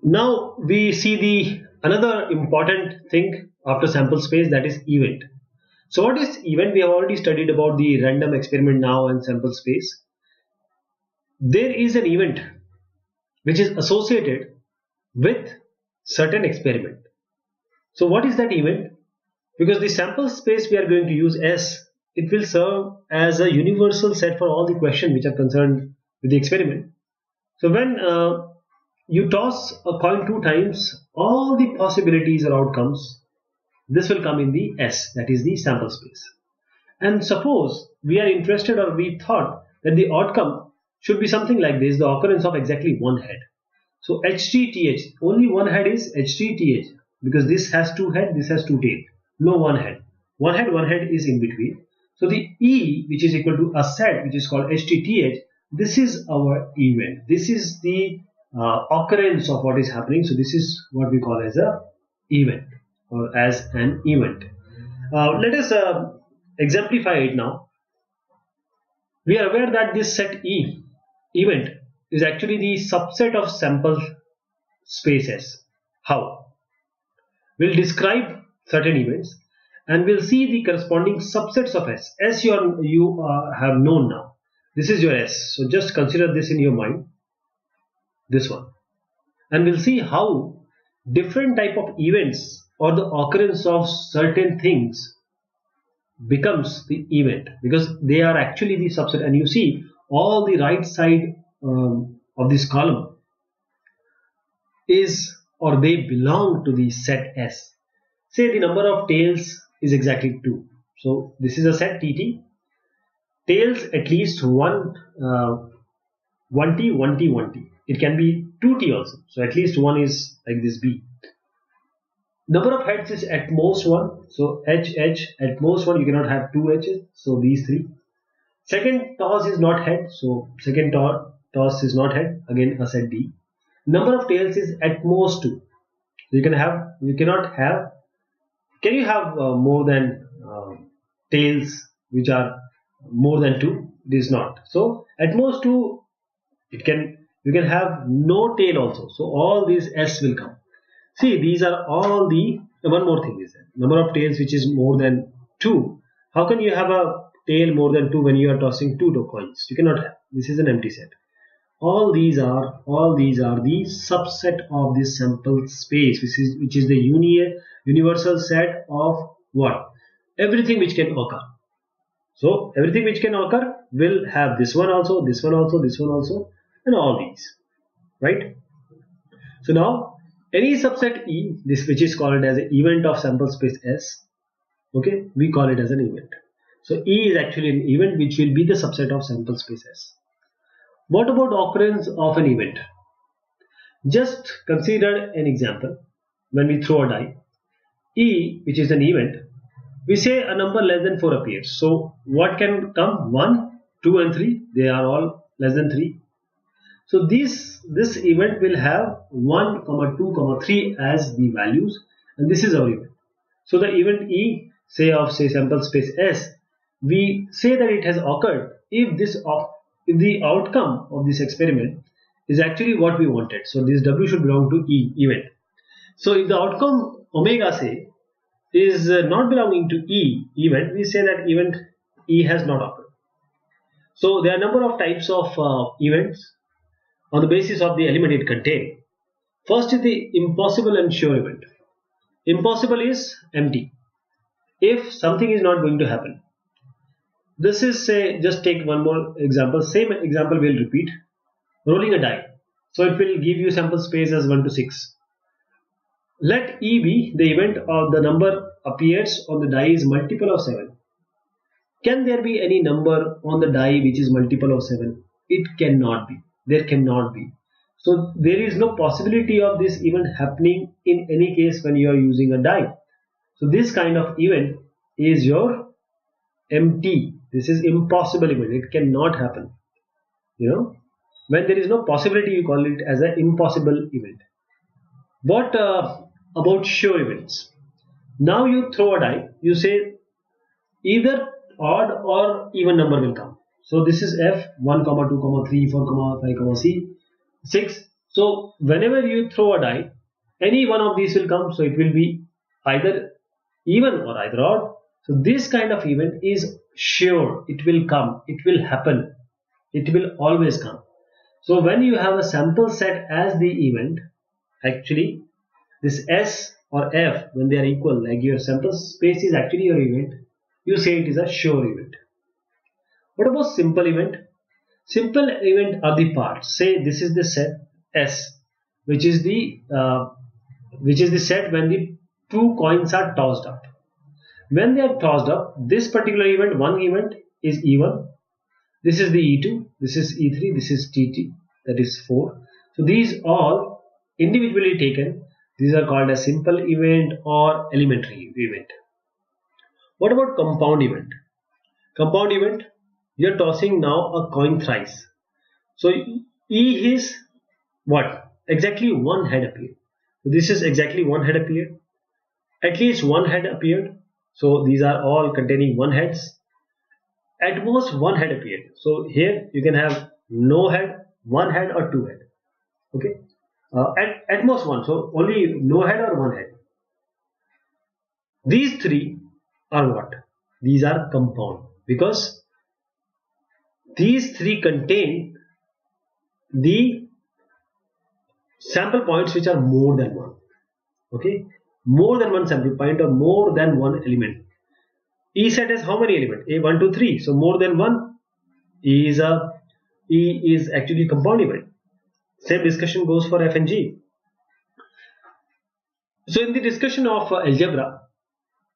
Now we see the another important thing after sample space, that is event. So what is event? We have already studied about the random experiment now and sample space. There is an event which is associated with certain experiment. So what is that event? Because the sample space we are going to use S, it will serve as a universal set for all the questions which are concerned with the experiment. So when you toss a coin two times, all the possibilities or outcomes, this will come in the S, that is the sample space. And suppose we are interested, or we thought that the outcome should be something like this, the occurrence of exactly one head. So HTTH, only one head is HTTH, because this has two head, this has two tail. No one head. One head is in between. So the E, which is equal to a set which is called HTTH, this is our event. This is the occurrence of what is happening. So this is what we call as a event, or as an event. Let us exemplify it now. We are aware that this set E, event, is actually the subset of sample spaces. How? We'll describe certain events and we'll see the corresponding subsets of S. S you have known now. This is your S. So just consider this in your mind, this one. And we'll see how different type of events or the occurrence of certain things becomes the event, because they are actually the subset. And you see all the right side of this column is, or they belong to the set S. Say the number of tails is exactly 2. So this is a set TT. Tails at least 1T, 1T, 1T. It can be 2T also. So at least one is like this B. Number of heads is at most 1. So H, at most 1. You cannot have 2 H's. So these 3. Second toss is not head. So second toss is not head. Again a set D. Number of tails is at most 2. You cannot have. Can you have more than tails which are more than 2? It is not. So at most 2. You can have no tail also. So all these S will come. See, these are all the. One more thing is that number of tails which is more than 2. How can you have a tail more than 2 when you are tossing 2 coins? You cannot have. This is an empty set. All these are the subset of this sample space, which is the universal set of what? Everything which can occur. So everything which can occur will have this one also, this one also, this one also, and all these, right? So now any subset E, this which is called as an event of sample space S, okay, we call it as an event. So E is actually an event which will be the subset of sample space S. What about occurrence of an event? Just consider an example. When we throw a die, E, which is an event, we say a number less than 4 appears. So what can come? 1, 2 and 3. They are all less than 3. So this event will have 1, 2, 3 as the values, and this is our event. So the event E, say sample space S, we say that it has occurred if the outcome of this experiment is actually what we wanted. So this W should belong to E, event. So if the outcome omega, say, is not belonging to E, event, we say that event E has not occurred. So there are a number of types of events on the basis of the element it contains. First is the impossible and sure event. Impossible is empty. If something is not going to happen. This is, say, just take one more example. Same example we'll repeat. Rolling a die. So it will give you sample space as 1 to 6. Let E be the event of the number appears on the die is multiple of 7. Can there be any number on the die which is multiple of 7? It cannot be. There cannot be. So there is no possibility of this event happening in any case when you are using a die. So this kind of event is your empty. This is impossible event. It cannot happen. When there is no possibility, you call it as an impossible event. What about sure events? Now you throw a die. You say either odd or even number will come. So this is F 1, 2, 3, 4, 5, 6. So whenever you throw a die, any one of these will come, so it will be either even or either odd. So this kind of event is sure, it will come, it will happen, it will always come. So when you have a sample set as the event, actually this S or F, when they are equal, like your sample space is actually your event, you say it is a sure event. What about simple event? Simple event are the parts. Say this is the set S, which is the set when the two coins are tossed up. When they are tossed up, this particular event, one event is E1, this is the E2, this is E3, this is TT, that is 4. So these all individually taken, these are called as simple event or elementary event. What about compound event? Compound event, you are tossing now a coin thrice. So E is what? Exactly one head appeared. So this is exactly one head appeared. At least one head appeared. So these are all containing one heads. At most one head appeared. So here you can have no head, one head or two head. Okay. At most one. So only no head or one head. These three are what? These are compound, because these three contain the sample points which are more than one. Okay, more than one sample point or more than one element. E set has how many elements? A 1 2 3. So more than one E is actually compound event. Same discussion goes for F and G. So in the discussion of algebra,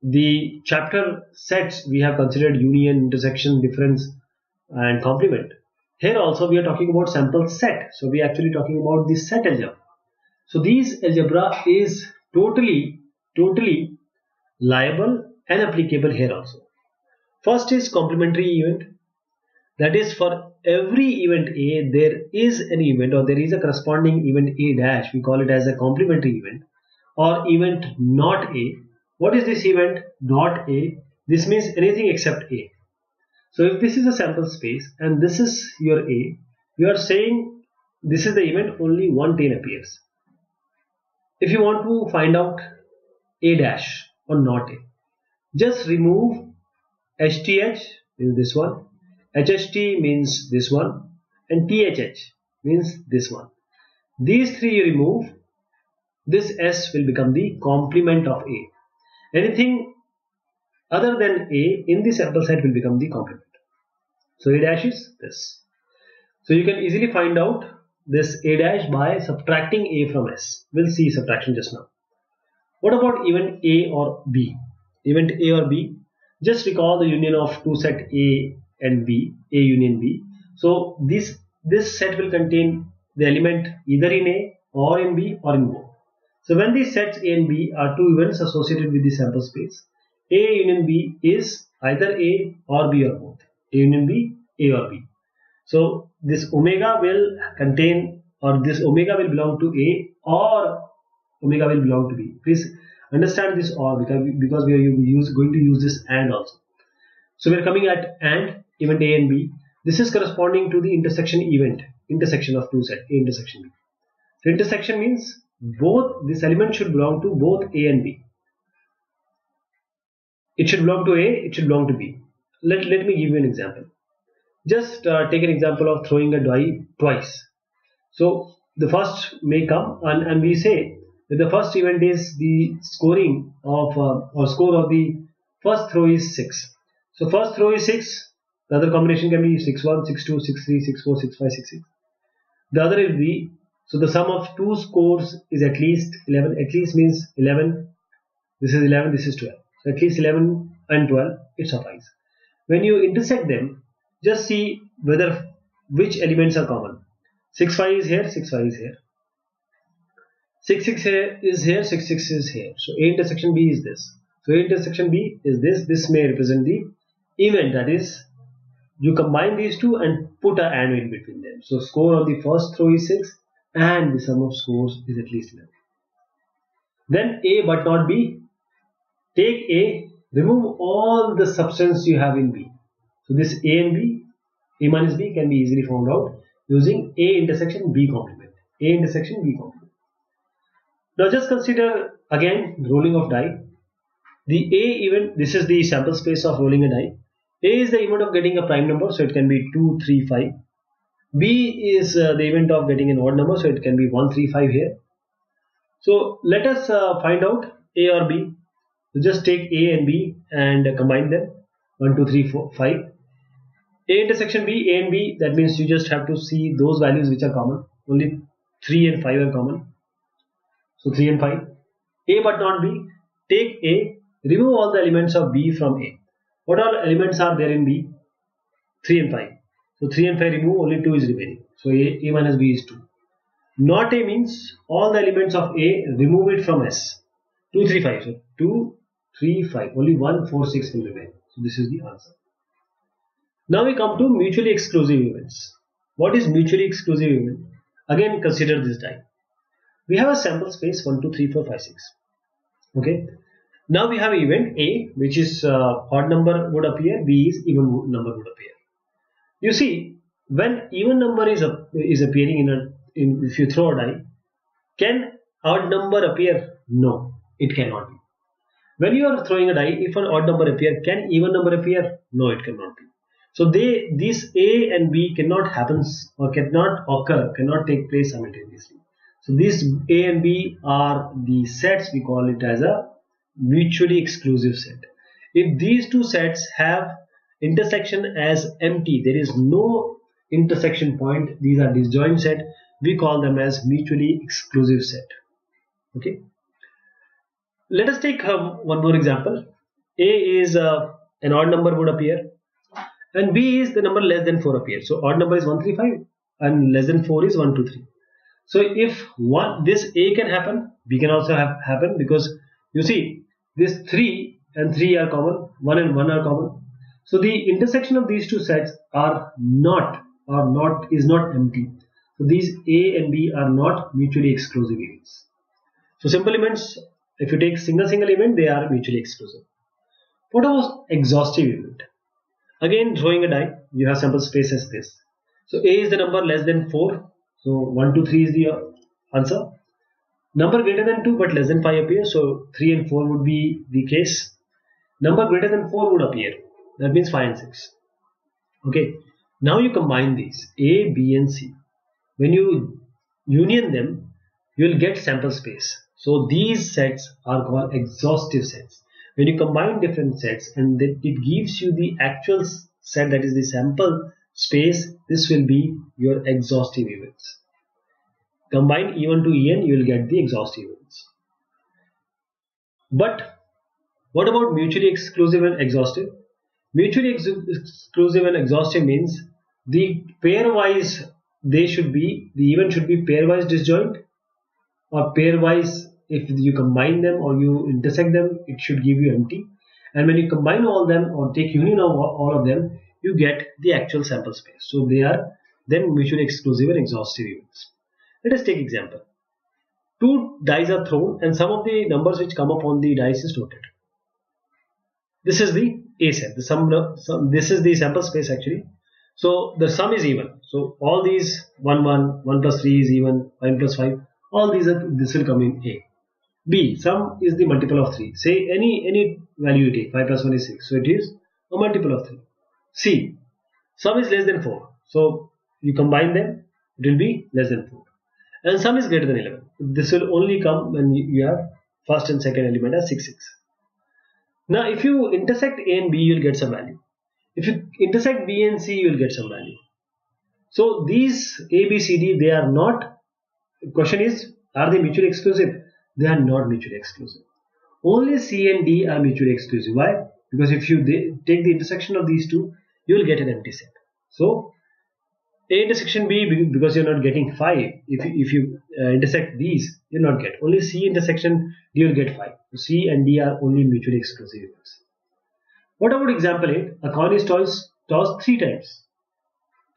the chapter sets we have considered union, intersection, difference and complement. Here also we are talking about sample set. So we are actually talking about the set algebra. So these algebra is totally liable and applicable here also. First is complementary event. That is, for every event A there is an event or there is a corresponding event A dash. We call it as a complementary event or event not A. What is this event not A? This means anything except A. So if this is a sample space and this is your A, you are saying this is the event only one tail appears. If you want to find out A dash or not A, just remove HTH means this one, HHT means this one, and THH means this one. These three you remove, this S will become the complement of A. Anything other than A in the sample set will become the complement. So A dash is this. So you can easily find out this A dash by subtracting A from S. We'll see subtraction just now. What about event A or B? Event A or B, just recall the union of two set A and B, A union B. So this set will contain the element either in A or in B or in both. So when these sets A and B are two events associated with the sample space, A union B is either A or B or both. A union B, A or B. So this omega will contain, or this omega will belong to A or omega will belong to B. Please understand this or, because we are going to use this and also. So we are coming at and event A and B. This is corresponding to the intersection event, intersection of two sets A intersection B. So intersection means both this element should belong to both A and B. It should belong to A, it should belong to B. Let me give you an example. Just take an example of throwing a die twice. So the first may come and we say that the first event is the scoring of or score of the first throw is 6. So first throw is 6. The other combination can be 6-1, 6-2, 6-3, 6-4, 6-5, 6-6. The other is B. So the sum of two scores is at least 11. At least means 11. This is 11. This is 12. So at least 11 and 12. It suffices. When you intersect them, just see whether which elements are common. 6-5 is here. 6-5 is here. 6-6 is here. 6-6 is here. So A intersection B is this. So A intersection B is this. This may represent the event, that is, you combine these two and put an and in between them. So score on the first throw is 6 and the sum of scores is at least 11. Then A but not B. Take A, remove all the substance you have in B. So this A and B, A minus B can be easily found out using A intersection B complement. A intersection B comma. Now just consider again rolling of die. The A event, this is the sample space of rolling a die. A is the event of getting a prime number, so it can be 2, 3, 5. B is the event of getting an odd number, so it can be 1, 3, 5 here. So let us find out A or B. So just take A and B and combine them. 1, 2, 3, 4, 5. A intersection B, A and B, that means you just have to see those values which are common. Only 3 and 5 are common. So 3 and 5. A but not B. Take A, remove all the elements of B from A. What all elements are there in B? 3 and 5. So 3 and 5 remove, only 2 is remaining. So A minus B is 2. Not A means all the elements of A, remove it from S. 2, 3, 5. So 2, 3, 5. Only 1, 4, 6 will remain. So this is the answer. Now we come to mutually exclusive events. What is mutually exclusive event? Again consider this die. We have a sample space 1, 2, 3, 4, 5, 6. Okay. Now we have event A, which is odd number would appear, B is even number would appear. You see, when even number is appearing if you throw a die, can odd number appear? No, it cannot be. When you are throwing a die, if an odd number appear, can even number appear? No, it cannot be. So these A and B cannot happen or cannot occur, cannot take place simultaneously. So these A and B are the sets, we call it as a mutually exclusive set. If these two sets have intersection as empty, there is no intersection point, these are disjoint set, we call them as mutually exclusive set. Okay. Let us take one more example. A is an odd number would appear, and B is the number less than 4 appear. So odd number is 1, 3, 5 and less than 4 is 1, 2, 3. So if this A can happen, B can also happen, because you see this 3 and 3 are common, 1 and 1 are common. So the intersection of these two sets is not empty. So these A and B are not mutually exclusive events. So simple events, if you take single event, they are mutually exclusive. What about exhaustive event? Again, throwing a die, you have sample space as this. So A is the number less than 4. So 1, 2, 3 is the answer. Number greater than 2 but less than 5 appears. So 3 and 4 would be the case. Number greater than 4 would appear. That means 5 and 6. Okay. Now you combine these A, B and C. When you union them, you will get sample space. So these sets are called exhaustive sets. When you combine different sets and it gives you the actual set, that is the sample space, this will be your exhaustive events. Combine E1 to En, you will get the exhaustive events. But what about mutually exclusive and exhaustive? Mutually exclusive and exhaustive means the pairwise the event should be pairwise disjoint, or pairwise if you combine them or you intersect them, it should give you empty. And when you combine all them or take union of all of them, you get the actual sample space. So they are then mutually exclusive and exhaustive events. Let us take example. 2 dice are thrown and some of the numbers which come up on the dice is noted. This is the A set. This is the sample space actually. So the sum is even. So all these 1, 1, 1 plus 3 is even, 5 plus 5. All these this will come in A. B, sum is the multiple of 3. Say any value you take, 5 plus 1 is 6. So it is a multiple of 3. C, sum is less than 4. So you combine them, it will be less than 4. And sum is greater than 11. This will only come when you have first and second element as 6, 6. Now if you intersect A and B, you will get some value. If you intersect B and C, you will get some value. So these A, B, C, D, they are not, the question is, are they mutually exclusive? They are not mutually exclusive. Only C and D are mutually exclusive. Why? Because if you take the intersection of these two, you will get an empty set. So A intersection B, because you are not getting 5, if you intersect these, you will not get. Only C intersection D, you will get 5. So C and D are only mutually exclusive events. What about example 8? A coin is tossed 3 times.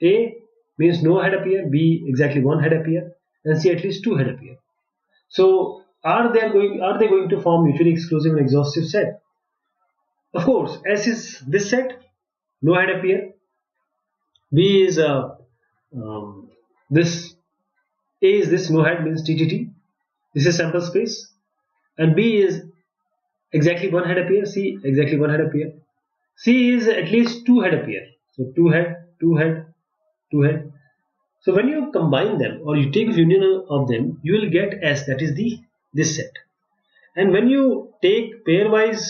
A means no head appear, B exactly 1 head appear, and C at least 2 head appear. So are they going to form mutually exclusive and exhaustive set? Of course, S is this set, no head appear. B is this A is this no head means TTT. This is sample space. And B is exactly one head appear. C exactly one head appear. C is at least two head appear. So two head, two head, two head. So when you combine them or you take union of them, you will get S, that is this set. And when you take pairwise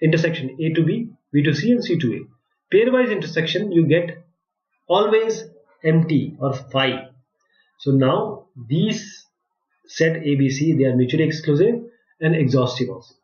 intersection A to B, B to C and C to A, pairwise intersection you get always empty or phi. So now these set ABC, they are mutually exclusive and exhaustive also.